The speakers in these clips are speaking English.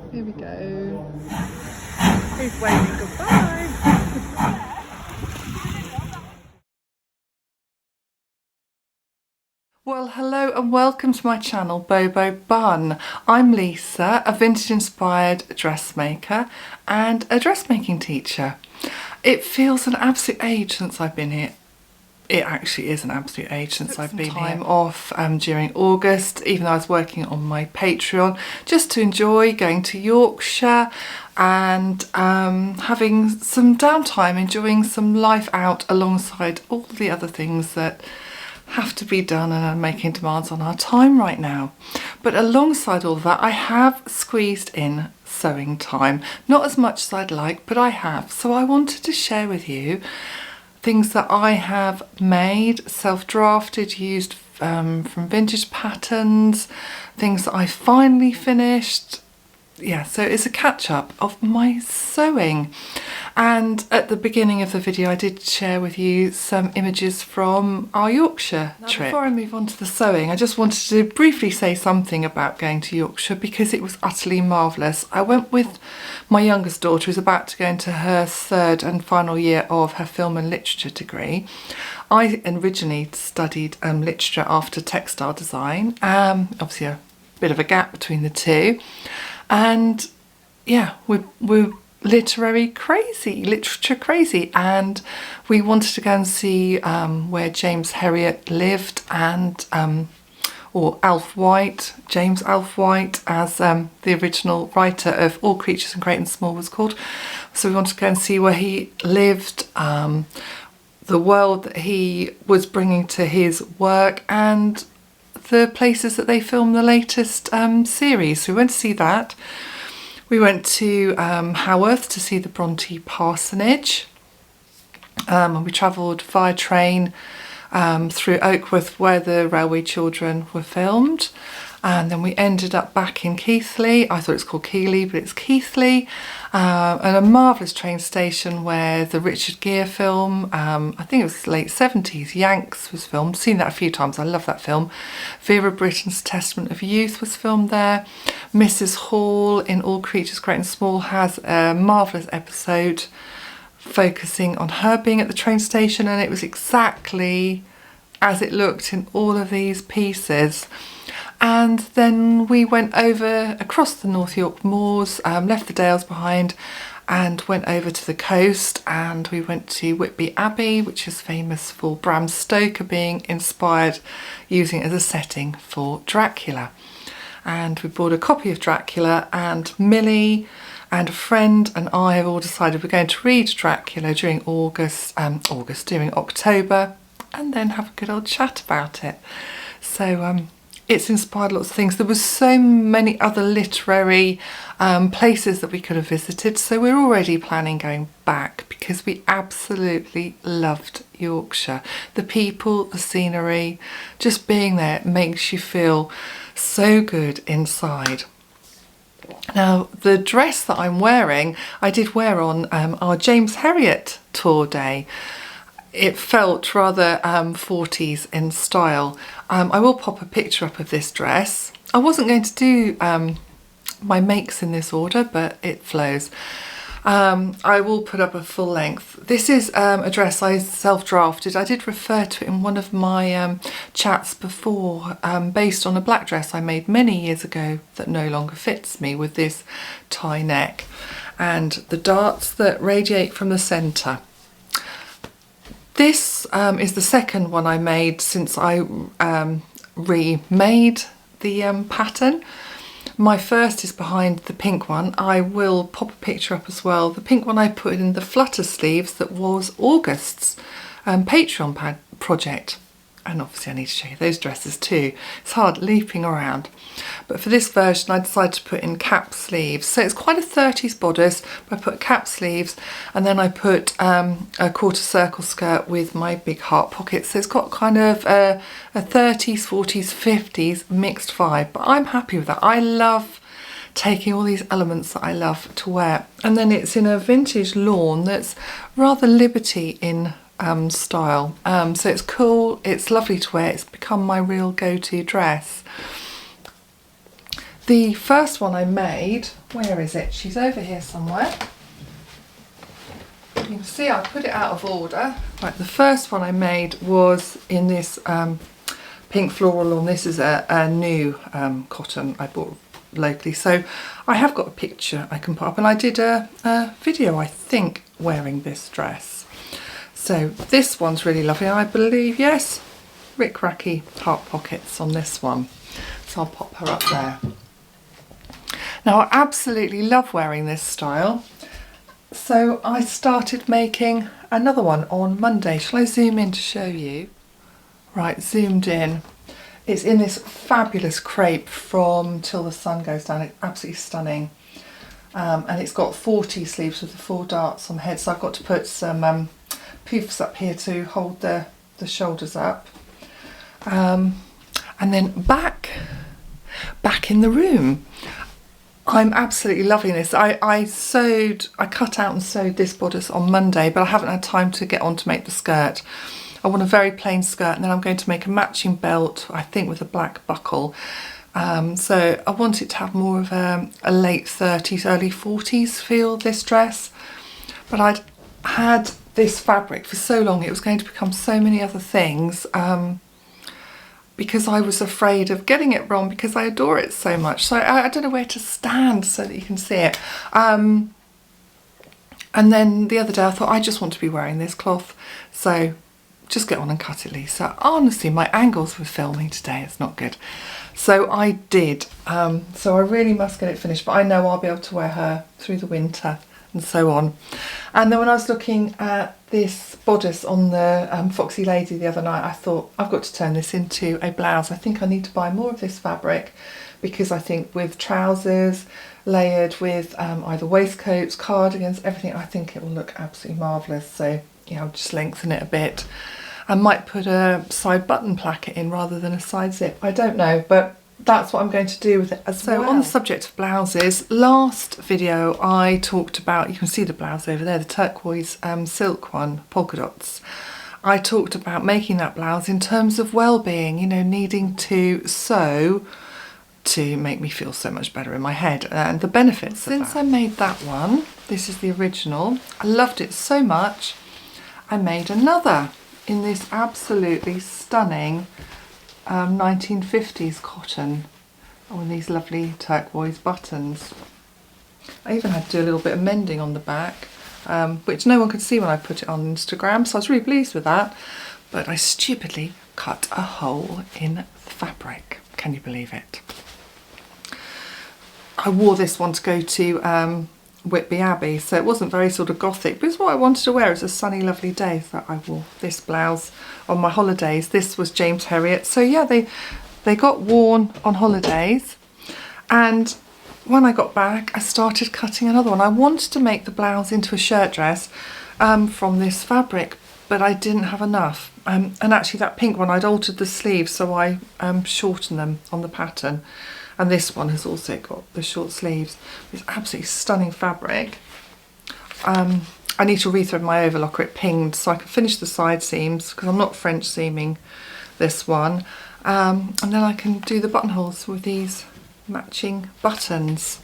Here we go. He's waving goodbye. Well, hello and welcome to my channel, Bobo Bun. I'm Lisa, a vintage inspired dressmaker and a dressmaking teacher. It feels an absolute age since I've been here. It actually is an absolute age since I've been here. Off during August, even though I was working on my Patreon, just to enjoy going to Yorkshire and having some downtime, enjoying some life out alongside all the other things that have to be done and are making demands on our time right now. But alongside all of that, I have squeezed in sewing time. Not as much as I'd like, but I have. So I wanted to share with you things that I have made, self-drafted, used from vintage patterns, things that I finally finished. Yeah, so it's a catch-up of my sewing. And at the beginning of the video I did share with you some images from our Yorkshire trip. Before I move on to the sewing, I just wanted to briefly say something about going to Yorkshire because it was utterly marvellous. I went with my youngest daughter who's about to go into her third and final year of her film and literature degree. I originally studied literature after textile design, obviously a bit of a gap between the two. And yeah, we're literature crazy, and we wanted to go and see where James Herriot lived, and or Alf White, James Alf White, as the original writer of All Creatures and Great and Small was called. So we wanted to go and see where he lived, the world that he was bringing to his work, and the places that they filmed the latest series. So we went to see that. We went to Haworth to see the Bronte parsonage, and we travelled via train through Oakworth where the Railway Children were filmed, and then we ended up back in Keighley. I thought it was called Keighley, but it's Keighley, and a marvellous train station where the Richard Gere film, I think it was late 70s, Yanks, was filmed. Seen that a few times, I love that film. Vera Britton's Testament of Youth was filmed there. Mrs. Hall in All Creatures Great and Small has a marvellous episode focusing on her being at the train station, and it was exactly as it looked in all of these pieces. And then we went over across the North York moors, left the Dales behind and went over to the coast, and we went to Whitby Abbey, which is famous for Bram Stoker being inspired, using it as a setting for Dracula. And we bought a copy of Dracula, and Millie and a friend and I have all decided we're going to read Dracula during during October. and then have a good old chat about it. So it's inspired lots of things. There were so many other literary places that we could have visited, so we're already planning going back because we absolutely loved Yorkshire. The people, the scenery, just being there makes you feel so good inside. Now, the dress that I'm wearing, I did wear on our James Herriot tour day. It felt rather 40s in style. I will pop a picture up of this dress. I wasn't going to do my makes in this order, but it flows. I will put up a full length. This is a dress I self-drafted. I did refer to it in one of my chats before, based on a black dress I made many years ago that no longer fits me, with this tie neck and the darts that radiate from the centre. This is the second one I made since I remade the pattern. My first is behind the pink one. I will pop a picture up as well. The pink one I put in the flutter sleeves that was August's Patreon project. And obviously I need to show you those dresses too. It's hard leaping around. But for this version I decided to put in cap sleeves. So it's quite a 30s bodice, but I put cap sleeves and then I put a quarter circle skirt with my big heart pockets. So it's got kind of a 30s, 40s, 50s mixed vibe. But I'm happy with that. I love taking all these elements that I love to wear. And then it's in a vintage lawn that's rather Liberty in style, so it's cool, it's lovely to wear, it's become my real go-to dress. The first one I made, where is it? She's over here somewhere. You can see I put it out of order. Right, the first one I made was in this pink floral lawn. This is a new cotton I bought locally, so I have got a picture I can put up, and I did a video I think wearing this dress. So this one's really lovely. I believe, yes, rick-racky heart pockets on this one. So I'll pop her up there. Now I absolutely love wearing this style. So I started making another one on Monday. Shall I zoom in to show you? Right, zoomed in. It's in this fabulous crepe from Till the Sun Goes Down. It's absolutely stunning. And it's got 40 sleeves with the 4 darts on the head. So I've got to put some poofs up here to hold the shoulders up, and then back in the room. I'm absolutely loving this. I cut out and sewed this bodice on Monday, but I haven't had time to get on to make the skirt. I want a very plain skirt, and then I'm going to make a matching belt, I think with a black buckle. So I want it to have more of a late 30s, early 40s feel, this dress. But I'd had this fabric for so long, it was going to become so many other things, because I was afraid of getting it wrong because I adore it so much. So I don't know where to stand so that you can see it. And then the other day I thought, I just want to be wearing this cloth, so just get on and cut it, Lisa. Honestly, my angles with filming today, it's not good. So I did. So I really must get it finished, but I know I'll be able to wear her through the winter and so on. And then when I was looking at this bodice on the Foxy Lady the other night, I thought, I've got to turn this into a blouse. I think I need to buy more of this fabric, because I think with trousers layered with either waistcoats, cardigans, everything, I think it will look absolutely marvellous. So yeah, I'll just lengthen it a bit. I might put a side button placket in rather than a side zip. I don't know, but that's what I'm going to do with it as well. So on the subject of blouses, last video I talked about, you can see the blouse over there, the turquoise silk one, polka dots. I talked about making that blouse in terms of well-being, you know, needing to sew to make me feel so much better in my head, and the benefits of that. Since I made that one, this is the original, I loved it so much, I made another in this absolutely stunning 1950s cotton with these lovely turquoise buttons. I even had to do a little bit of mending on the back, which no one could see when I put it on Instagram, so I was really pleased with that. But I stupidly cut a hole in the fabric. Can you believe it? I wore this one to go to Whitby Abbey, so it wasn't very sort of gothic, but it's what I wanted to wear. It's a sunny lovely day, so I wore this blouse on my holidays. This was James Herriot. So yeah, they got worn on holidays, and when I got back I started cutting another one. I wanted to make the blouse into a shirt dress from this fabric, but I didn't have enough, and actually that pink one I'd altered the sleeves, so I shortened them on the pattern. And this one has also got the short sleeves. It's absolutely stunning fabric. I need to rethread my overlocker, it pinged, so I can finish the side seams because I'm not French seaming this one. And then I can do the buttonholes with these matching buttons.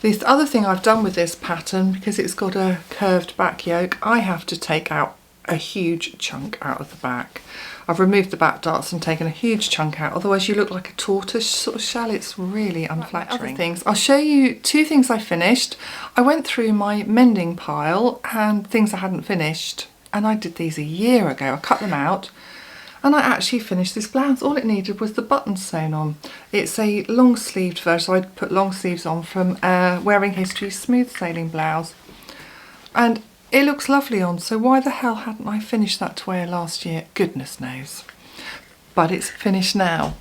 The other thing I've done with this pattern, because it's got a curved back yoke, I have to take out a huge chunk out of the back. I've removed the back darts and taken a huge chunk out, otherwise you look like a tortoise sort of shell. It's really unflattering. Other things, I'll show you two things I finished. I went through my mending pile and things I hadn't finished, and I did these a year ago. I cut them out and I actually finished this blouse. All it needed was the buttons sewn on. It's a long sleeved version, so I put long sleeves on from Wearing History smooth sailing blouse, and it looks lovely on, so why the hell hadn't I finished that to wear last year? Goodness knows. But it's finished now.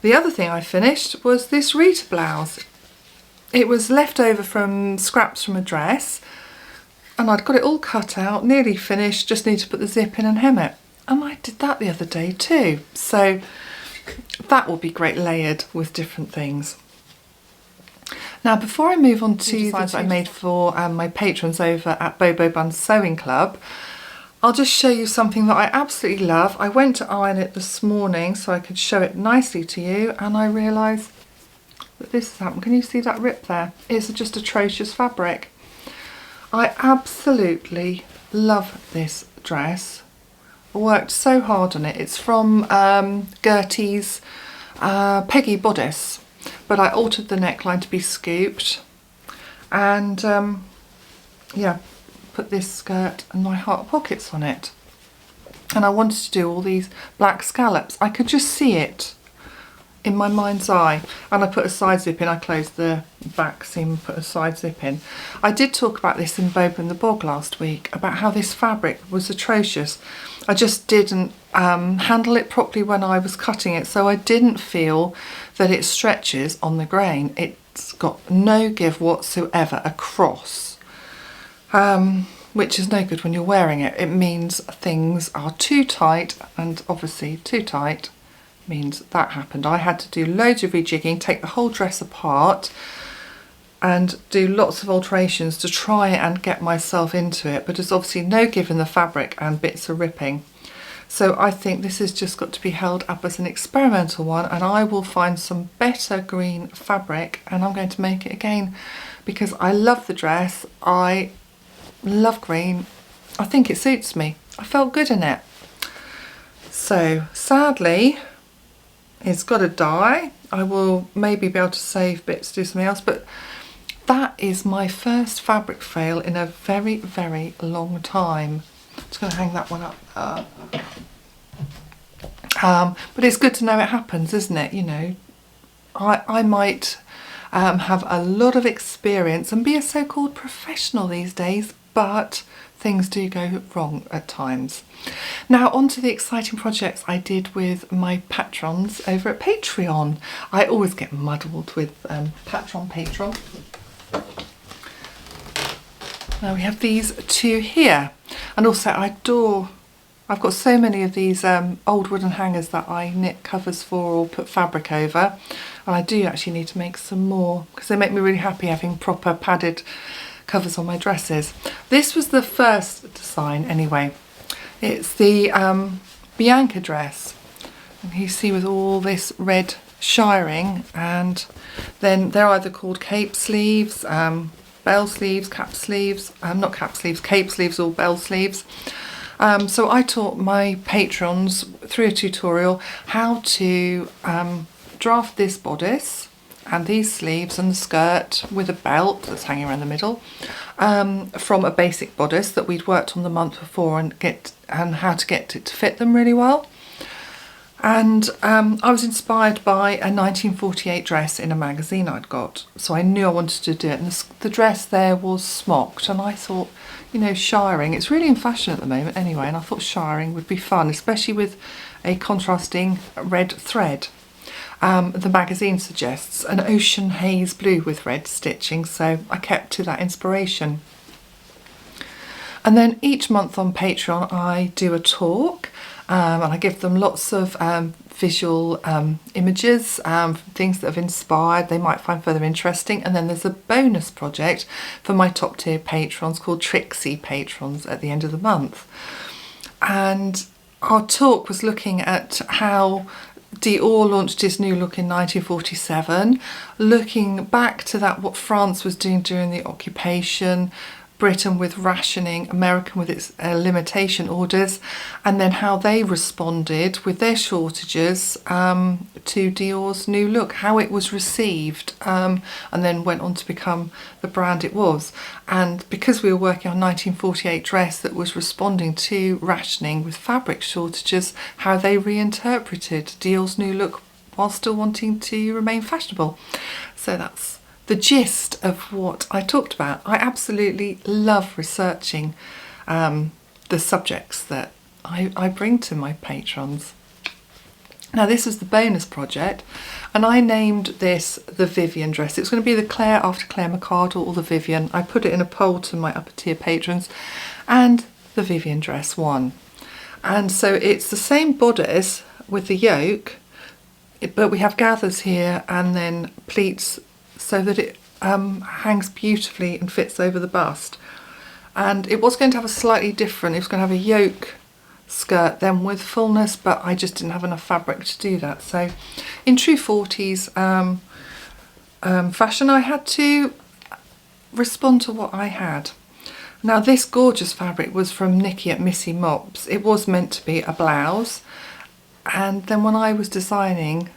The other thing I finished was this Rita blouse. It was left over from scraps from a dress, and I'd got it all cut out, nearly finished, just need to put the zip in and hem it. And I did that the other day too. So that will be great layered with different things. Now, before I move on to the designs I made for my patrons over at Bobo Bun's Sewing Club, I'll just show you something that I absolutely love. I went to iron it this morning so I could show it nicely to you, and I realised that this has happened. Can you see that rip there? It's just atrocious fabric. I absolutely love this dress. I worked so hard on it. It's from Gertie's Peggy bodice, but I altered the neckline to be scooped, and yeah, put this skirt and my heart pockets on it. And I wanted to do all these black scallops. I could just see it in my mind's eye, and I put a side zip in. I closed the back seam and put a side zip in. I did talk about this in Bobo and the Bog last week, about how this fabric was atrocious. I just didn't handle it properly when I was cutting it, so I didn't feel that it stretches on the grain. It's got no give whatsoever across, which is no good when you're wearing it. It means things are too tight, and obviously too tight means that happened. I had to do loads of rejigging, take the whole dress apart and do lots of alterations to try and get myself into it, but there's obviously no give in the fabric and bits are ripping. So I think this has just got to be held up as an experimental one, and I will find some better green fabric and I'm going to make it again, because I love the dress. I love green. I think it suits me. I felt good in it. So sadly, it's got to die. I will maybe be able to save bits to do something else, but that is my first fabric fail in a very, very long time. I'm just going to hang that one up. But it's good to know it happens, isn't it? You know, I might have a lot of experience and be a so-called professional these days, but things do go wrong at times. Now on to the exciting projects I did with my patrons over at Patreon. I always get muddled with patron. Now we have these two here, and also I've got so many of these old wooden hangers that I knit covers for or put fabric over, and I do actually need to make some more because they make me really happy having proper padded covers on my dresses. This was the first design anyway. It's the Bianca dress, and you see with all this red shiring, and then they're either called cape sleeves, bell sleeves, cap sleeves, not cap sleeves, cape sleeves or bell sleeves. So I taught my patrons through a tutorial how to draft this bodice and these sleeves and the skirt with a belt that's hanging around the middle, from a basic bodice that we'd worked on the month before, and how to get it to fit them really well. And I was inspired by a 1948 dress in a magazine I'd got, so I knew I wanted to do it. And the dress there was smocked, and I thought, you know, shiring, it's really in fashion at the moment anyway, and I thought shiring would be fun, especially with a contrasting red thread. The magazine suggests an ocean haze blue with red stitching, so I kept to that inspiration. And then each month on Patreon I do a talk, and I give them lots of visual images, things that have inspired they might find further interesting. And then there's a bonus project for my top tier patrons called Trixie Patrons at the end of the month. And our talk was looking at how Dior launched his new look in 1947, looking back to that, what France was doing during the occupation, Britain with rationing, America with its limitation orders, and then how they responded with their shortages to Dior's new look, how it was received, and then went on to become the brand it was. And because we were working on 1948 dress that was responding to rationing with fabric shortages, how they reinterpreted Dior's new look while still wanting to remain fashionable. So that's the gist of what I talked about. I absolutely love researching the subjects that I bring to my patrons. Now this is the bonus project, and I named this the Vivian dress. It's going to be the Claire after Claire Mercado or the Vivian. I put it in a poll to my upper tier patrons, and the Vivian dress won. And so it's the same bodice with the yoke, but we have gathers here and then pleats so that it hangs beautifully and fits over the bust. And it was going to have a slightly different, it was going to have a yoke skirt then with fullness, but I just didn't have enough fabric to do that. So in true 40s fashion, I had to respond to what I had. Now this gorgeous fabric was from Nikki at Missy Mops. It was meant to be a blouse, and then when I was designing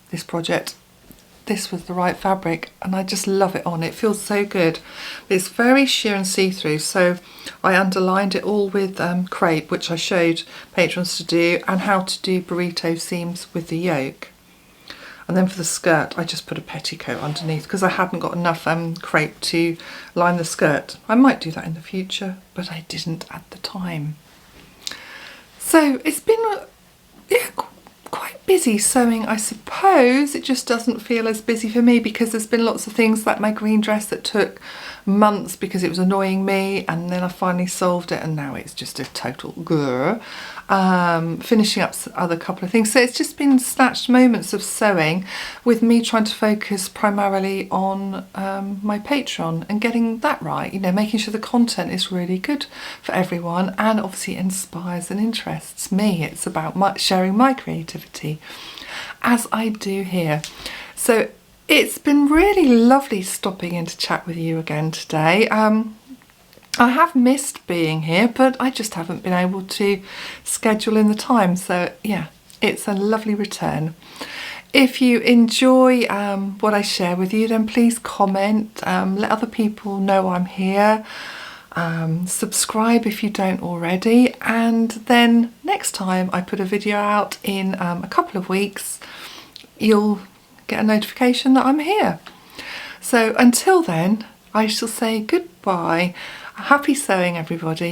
this project, this was the right fabric, and I just love it on. It feels so good. It's very sheer and see-through, so I underlined it all with crepe, which I showed patrons to do, and how to do burrito seams with the yoke. And then for the skirt, I just put a petticoat underneath because I hadn't got enough crepe to line the skirt. I might do that in the future, but I didn't at the time. So it's been quite busy sewing, I suppose. It just doesn't feel as busy for me because there's been lots of things like my green dress that took months because it was annoying me, and then I finally solved it, and now it's just a total grrr. Finishing up other couple of things, so it's just been snatched moments of sewing with me trying to focus primarily on my Patreon and getting that right, you know, making sure the content is really good for everyone and obviously inspires and interests me. It's about sharing my creativity as I do here. So it's been really lovely stopping in to chat with you again today. I have missed being here, but I just haven't been able to schedule in the time. So yeah, it's a lovely return. If you enjoy what I share with you, then please comment, let other people know I'm here. Subscribe if you don't already. And then next time I put a video out in a couple of weeks, you'll get a notification that I'm here. So until then, I shall say goodbye. Happy sewing, everybody.